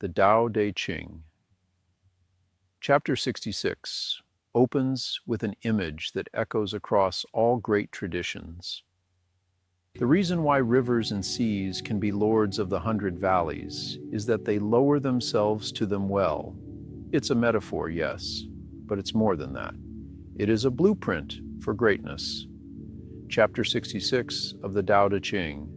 The Tao Te Ching. Chapter 66 opens with an image that echoes across all great traditions. The reason why rivers and seas can be lords of the 100 valleys is that they lower themselves to them well. It's a metaphor, yes, but it's more than that. It is a blueprint for greatness. Chapter 66 of the Tao Te Ching.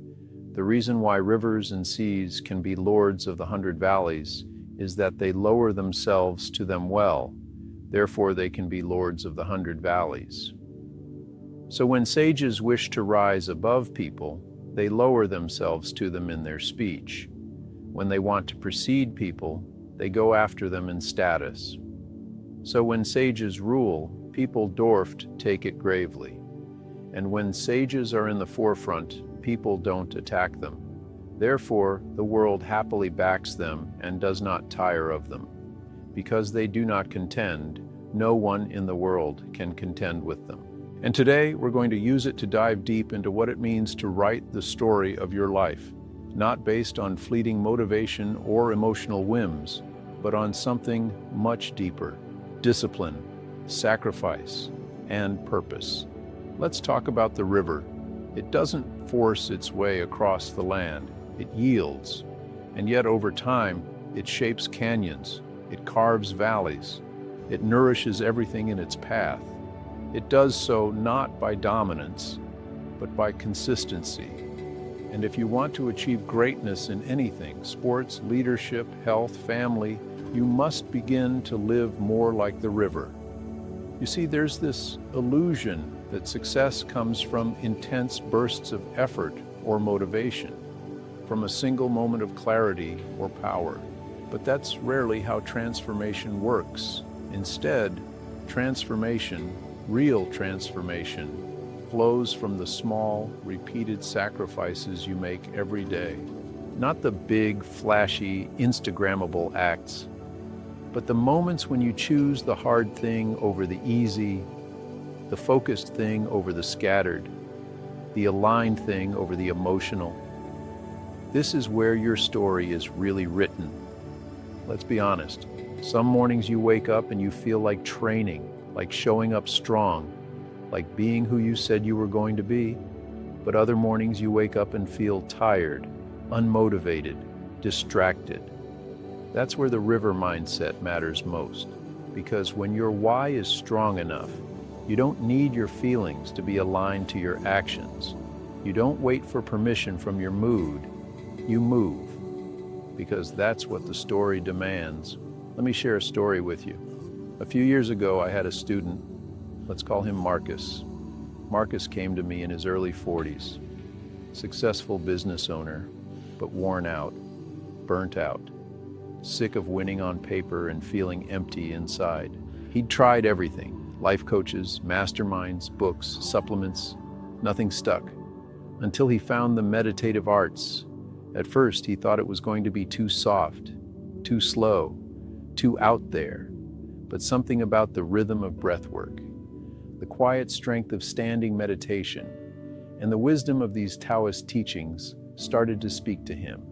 The reason why rivers and seas can be lords of the 100 valleys is that they lower themselves to them well. Therefore, they can be lords of the 100 valleys. So when sages wish to rise above people, they lower themselves to them in their speech. When they want to precede people, they go after them in status. So when sages rule, people dwarfed take it gravely. And when sages are in the forefront, people don't attack them. Therefore, the world happily backs them and does not tire of them. Because they do not contend, no one in the world can contend with them. And today, we're going to use it to dive deep into what it means to write the story of your life, not based on fleeting motivation or emotional whims, but on something much deeper: discipline, sacrifice, and purpose. Let's talk about the river. It doesn't force its way across the land. It yields. And yet over time, it shapes canyons. It carves valleys. It nourishes everything in its path. It does so not by dominance, but by consistency. And if you want to achieve greatness in anything, sports, leadership, health, family, you must begin to live more like the river. You see, there's this illusion that success comes from intense bursts of effort or motivation, from a single moment of clarity or power. But that's rarely how transformation works. Instead, transformation, real transformation, flows from the small, repeated sacrifices you make every day. Not the big, flashy, Instagrammable acts, but the moments when you choose the hard thing over the easy, the focused thing over the scattered, the aligned thing over the emotional. This is where your story is really written. Let's be honest. Some mornings you wake up and you feel like training, like showing up strong, like being who you said you were going to be. But other mornings you wake up and feel tired, unmotivated, distracted. That's where the river mindset matters most. Because when your why is strong enough, you don't need your feelings to be aligned to your actions. You don't wait for permission from your mood. You move. Because that's what the story demands. Let me share a story with you. A few years ago, I had a student. Let's call him Marcus. Marcus came to me in his early 40s. Successful business owner, but worn out, burnt out, sick of winning on paper and feeling empty inside. He'd tried everything: life coaches, masterminds, books, supplements. Nothing stuck. Until he found the meditative arts. At first, he thought it was going to be too soft, too slow, too out there. But something about the rhythm of breathwork, the quiet strength of standing meditation, and the wisdom of these Taoist teachings started to speak to him.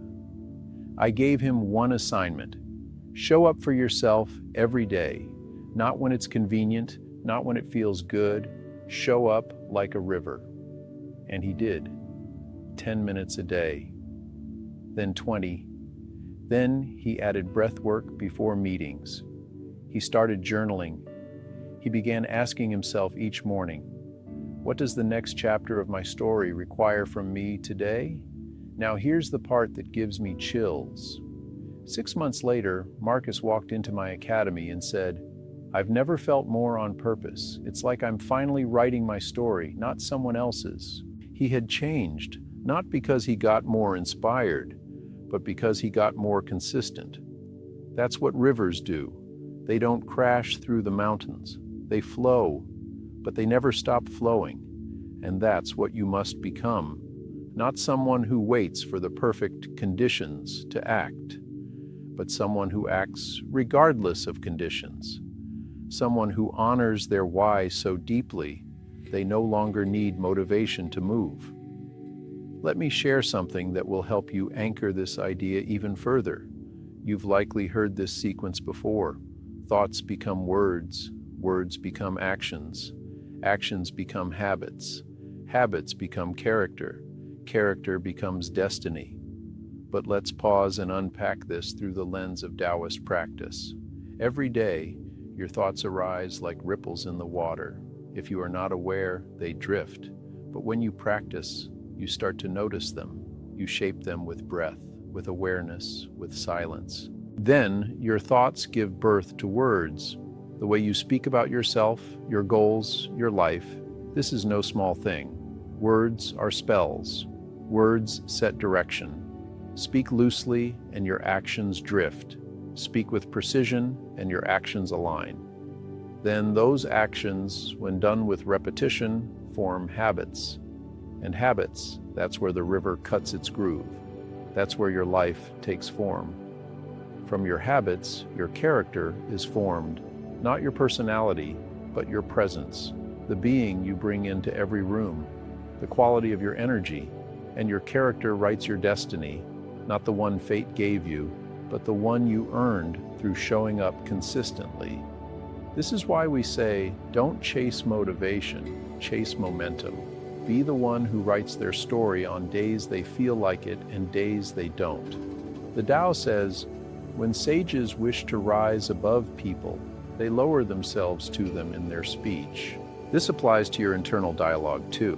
I gave him one assignment: show up for yourself every day, not when it's convenient, not when it feels good. Show up like a river. And he did. 10 minutes a day. Then 20. Then he added breath work before meetings. He started journaling. He began asking himself each morning, what does the next chapter of my story require from me today? Now here's the part that gives me chills. 6 months later, Marcus walked into my academy and said, I've never felt more on purpose. It's like I'm finally writing my story, not someone else's. He had changed, not because he got more inspired, but because he got more consistent. That's what rivers do. They don't crash through the mountains. They flow, but they never stop flowing. And that's what you must become. Not someone who waits for the perfect conditions to act, but someone who acts regardless of conditions. Someone who honors their why so deeply, they no longer need motivation to move. Let me share something that will help you anchor this idea even further. You've likely heard this sequence before. Thoughts become words, words become actions, actions become habits, habits become character, character becomes destiny. But let's pause and unpack this through the lens of Daoist practice. Every day, your thoughts arise like ripples in the water. If you are not aware, they drift. But when you practice, you start to notice them. You shape them with breath, with awareness, with silence. Then, your thoughts give birth to words. The way you speak about yourself, your goals, your life, this is no small thing. Words are spells. Words set direction. Speak loosely and your actions drift. Speak with precision and your actions align. Then those actions, when done with repetition, form habits. And habits, that's where the river cuts its groove. That's where your life takes form. From your habits, your character is formed, not your personality, but your presence, the being you bring into every room, the quality of your energy, and your character writes your destiny, not the one fate gave you, but the one you earned through showing up consistently. This is why we say, don't chase motivation, chase momentum. Be the one who writes their story on days they feel like it and days they don't. The Tao says, when sages wish to rise above people, they lower themselves to them in their speech. This applies to your internal dialogue too.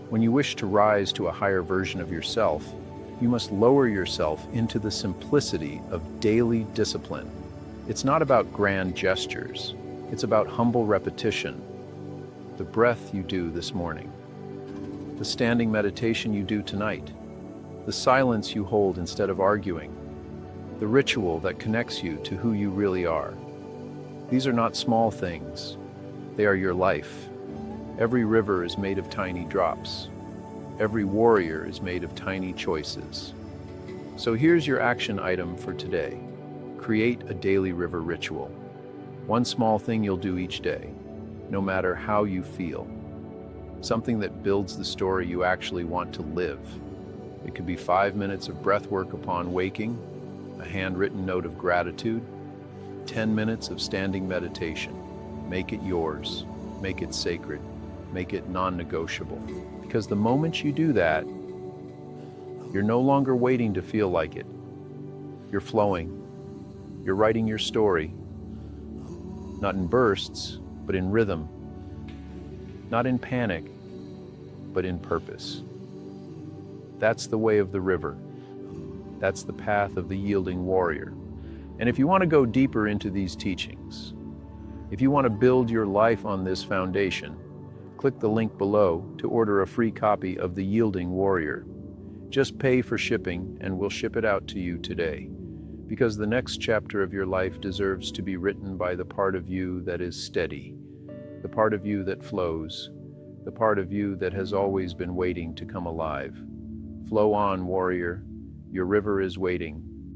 When you wish to rise to a higher version of yourself, you must lower yourself into the simplicity of daily discipline. It's not about grand gestures. It's about humble repetition. The breath you do this morning, the standing meditation you do tonight, the silence you hold instead of arguing, the ritual that connects you to who you really are. These are not small things. They are your life. Every river is made of tiny drops. Every warrior is made of tiny choices. So here's your action item for today. Create a daily river ritual. One small thing you'll do each day, no matter how you feel. Something that builds the story you actually want to live. It could be 5 minutes of breath work upon waking, a handwritten note of gratitude, 10 minutes of standing meditation. Make it yours. Make it sacred. Make it non-negotiable. Because the moment you do that, you're no longer waiting to feel like it. You're flowing. You're writing your story. Not in bursts, but in rhythm. Not in panic, but in purpose. That's the way of the river. That's the path of the yielding warrior. And if you want to go deeper into these teachings, if you want to build your life on this foundation, click the link below to order a free copy of The Yielding Warrior. Just pay for shipping and we'll ship it out to you today. Because the next chapter of your life deserves to be written by the part of you that is steady, the part of you that flows, the part of you that has always been waiting to come alive. Flow on, warrior. Your river is waiting.